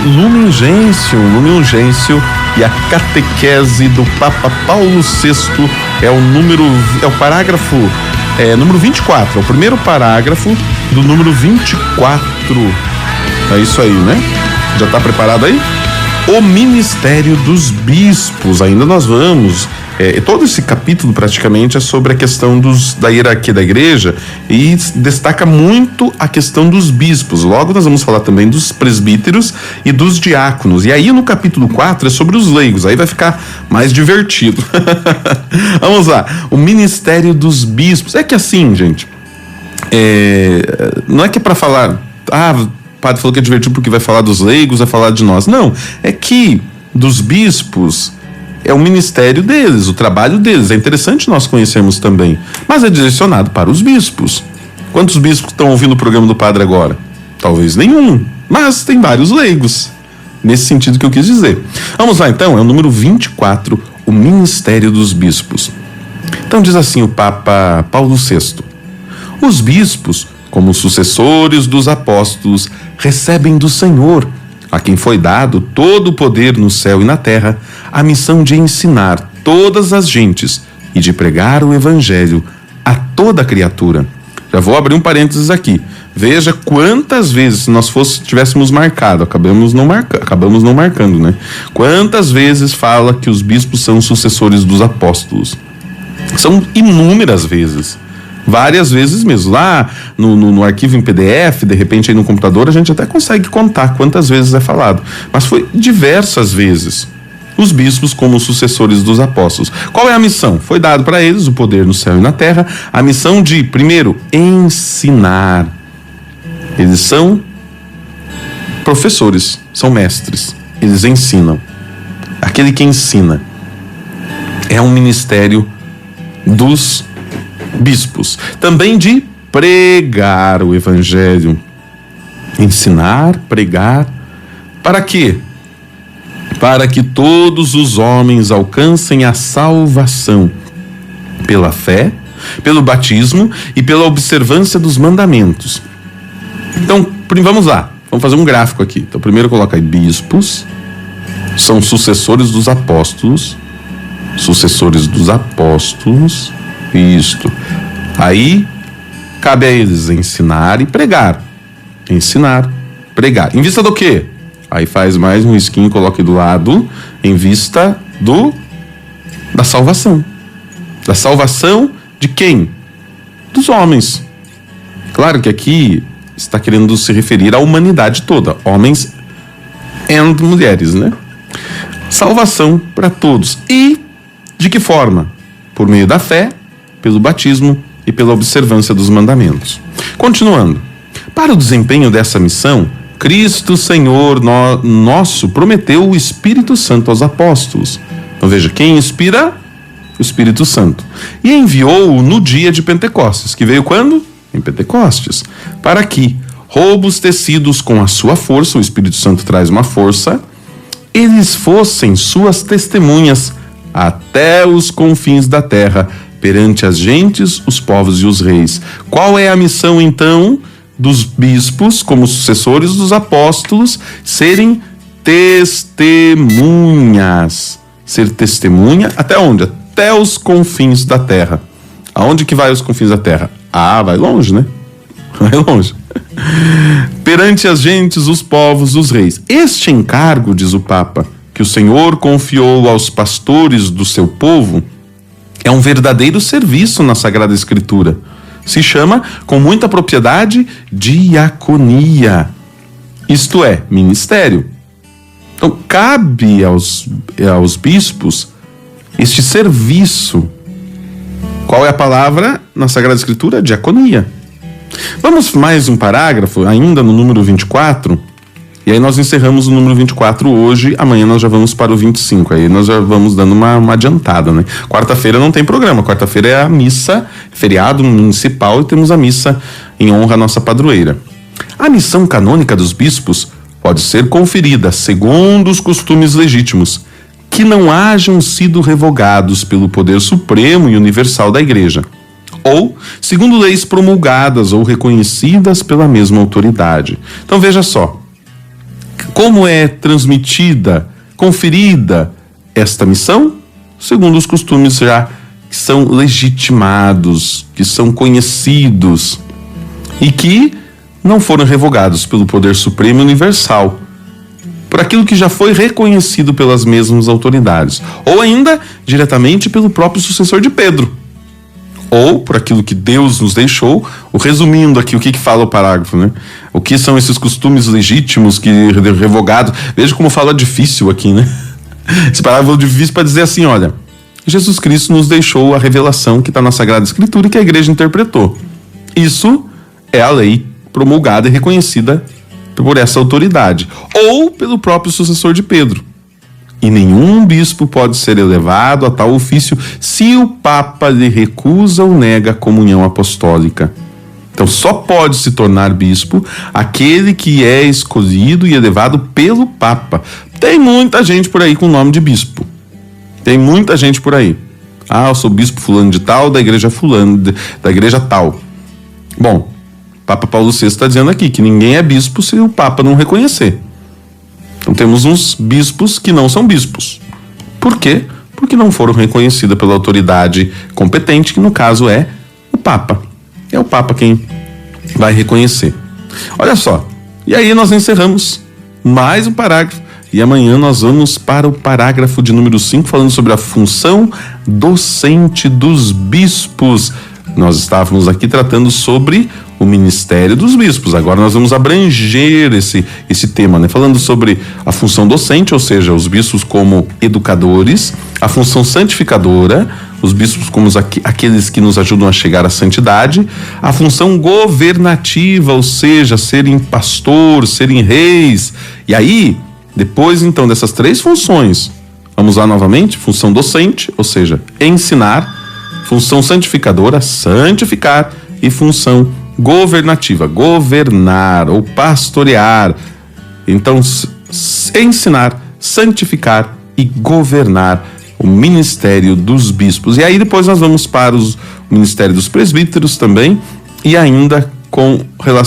Lumen Gentium e a catequese do Papa Paulo VI é o parágrafo número 24, é o primeiro parágrafo do número 24. É isso aí, né? Já tá preparado aí? O ministério dos bispos, ainda nós vamos. Todo esse capítulo praticamente é sobre a questão da hierarquia da igreja e destaca muito a questão dos bispos. Logo nós vamos falar também dos presbíteros e dos diáconos. E aí no capítulo 4 é sobre os leigos, aí vai ficar mais divertido. Vamos lá, o ministério dos bispos. É que assim, gente, não é que é pra falar, o padre falou que é divertido porque vai falar dos leigos, vai falar de nós. Não, é que dos bispos é o ministério deles, o trabalho deles. É interessante nós conhecermos também, mas é direcionado para os bispos. Quantos bispos estão ouvindo o programa do padre agora? Talvez nenhum, mas tem vários leigos, nesse sentido que eu quis dizer. Vamos lá então, é o número 24, o ministério dos bispos. Então diz assim o Papa Paulo VI: os bispos, como sucessores dos apóstolos, recebem do Senhor, a quem foi dado todo o poder no céu e na terra, a missão de ensinar todas as gentes e de pregar o evangelho a toda criatura. Já vou abrir um parênteses aqui. Veja quantas vezes, se nós tivéssemos marcado, acabamos não marcando, né? Quantas vezes fala que os bispos são sucessores dos apóstolos? São inúmeras vezes. Várias vezes mesmo. Lá no arquivo em PDF, de repente aí no computador, a gente até consegue contar quantas vezes é falado. Mas foi diversas vezes. Os bispos como sucessores dos apóstolos. Qual é a missão? Foi dado para eles o poder no céu e na terra, a missão de, primeiro, ensinar. Eles são professores, são mestres. Eles ensinam. Aquele que ensina é um ministério dos bispos. Também de pregar o evangelho. Ensinar, pregar. Para quê? Para que todos os homens alcancem a salvação pela fé, pelo batismo e pela observância dos mandamentos. Então, vamos lá. Vamos fazer um gráfico aqui. Então, primeiro coloca aí: bispos são sucessores dos apóstolos. Sucessores dos apóstolos. Isto. Aí, cabe a eles ensinar e pregar. Ensinar, pregar. Em vista do quê? Aí faz mais um risquinho, coloque do lado, em vista da salvação. Da salvação de quem? Dos homens. Claro que aqui está querendo se referir à humanidade toda, homens e mulheres, né? Salvação para todos. E de que forma? Por meio da fé, pelo batismo e pela observância dos mandamentos. Continuando. Para o desempenho dessa missão, Cristo Senhor nosso prometeu o Espírito Santo aos apóstolos. Então veja, quem inspira? O Espírito Santo. E enviou-o no dia de Pentecostes, que veio quando? Em Pentecostes. Para que, robustecidos com a sua força, o Espírito Santo traz uma força, eles fossem suas testemunhas até os confins da terra, perante as gentes, os povos e os reis. Qual é a missão, então, dos bispos, como sucessores dos apóstolos? Serem testemunhas. Ser testemunha até onde? Até os confins da terra. Aonde que vai os confins da terra? Vai longe, né? Vai longe. Perante as gentes, os povos, os reis. Este encargo, diz o Papa, que o Senhor confiou aos pastores do seu povo, é um verdadeiro serviço na Sagrada Escritura. Se chama, com muita propriedade, diaconia. Isto é, ministério. Então, cabe aos bispos este serviço. Qual é a palavra na Sagrada Escritura? Diaconia. Vamos mais um parágrafo, ainda no número 24, e aí nós encerramos o número 24 hoje, amanhã nós já vamos para o 25, aí nós já vamos dando uma adiantada, né? Quarta-feira não tem programa, quarta-feira é a missa, feriado municipal, e temos a missa em honra à nossa padroeira. A missão canônica dos bispos pode ser conferida segundo os costumes legítimos, que não hajam sido revogados pelo poder supremo e universal da Igreja, ou segundo leis promulgadas ou reconhecidas pela mesma autoridade. Então veja só, Como é transmitida, conferida esta missão? Segundo os costumes já que são legitimados, que são conhecidos e que não foram revogados pelo poder supremo e universal, por aquilo que já foi reconhecido pelas mesmas autoridades, ou ainda diretamente pelo próprio sucessor de Pedro, ou por aquilo que Deus nos deixou. Resumindo aqui o que fala o parágrafo, né? O que são esses costumes legítimos que revogados? Veja como fala difícil aqui, né? Esse parágrafo é difícil para dizer assim, olha, Jesus Cristo nos deixou a revelação que está na Sagrada Escritura e que a igreja interpretou. Isso é a lei promulgada e reconhecida por essa autoridade, ou pelo próprio sucessor de Pedro. E nenhum bispo pode ser elevado a tal ofício se o Papa lhe recusa ou nega a comunhão apostólica. Então só pode se tornar bispo aquele que é escolhido e elevado pelo Papa. Tem muita gente por aí com o nome de bispo. Tem muita gente por aí. Eu sou bispo fulano de tal, da igreja fulano, da igreja tal. Bom, Papa Paulo VI está dizendo aqui que ninguém é bispo se o Papa não reconhecer. Então temos uns bispos que não são bispos. Por quê? Porque não foram reconhecidos pela autoridade competente, que no caso é o Papa. É o Papa quem vai reconhecer. Olha só, e aí nós encerramos mais um parágrafo, e amanhã nós vamos para o parágrafo de número 5, falando sobre a função docente dos bispos. Nós estávamos aqui tratando sobre o ministério dos bispos. Agora nós vamos abranger esse tema, né? Falando sobre a função docente, ou seja, os bispos como educadores, a função santificadora, os bispos como aqueles que nos ajudam a chegar à santidade, a função governativa, ou seja, serem pastor, serem reis. E aí, depois então dessas três funções, vamos lá novamente: função docente, ou seja, ensinar; função santificadora, santificar; e função governativa, governar ou pastorear. Então, ensinar, santificar e governar o ministério dos bispos. E aí depois nós vamos para o ministério dos presbíteros também, e ainda com relação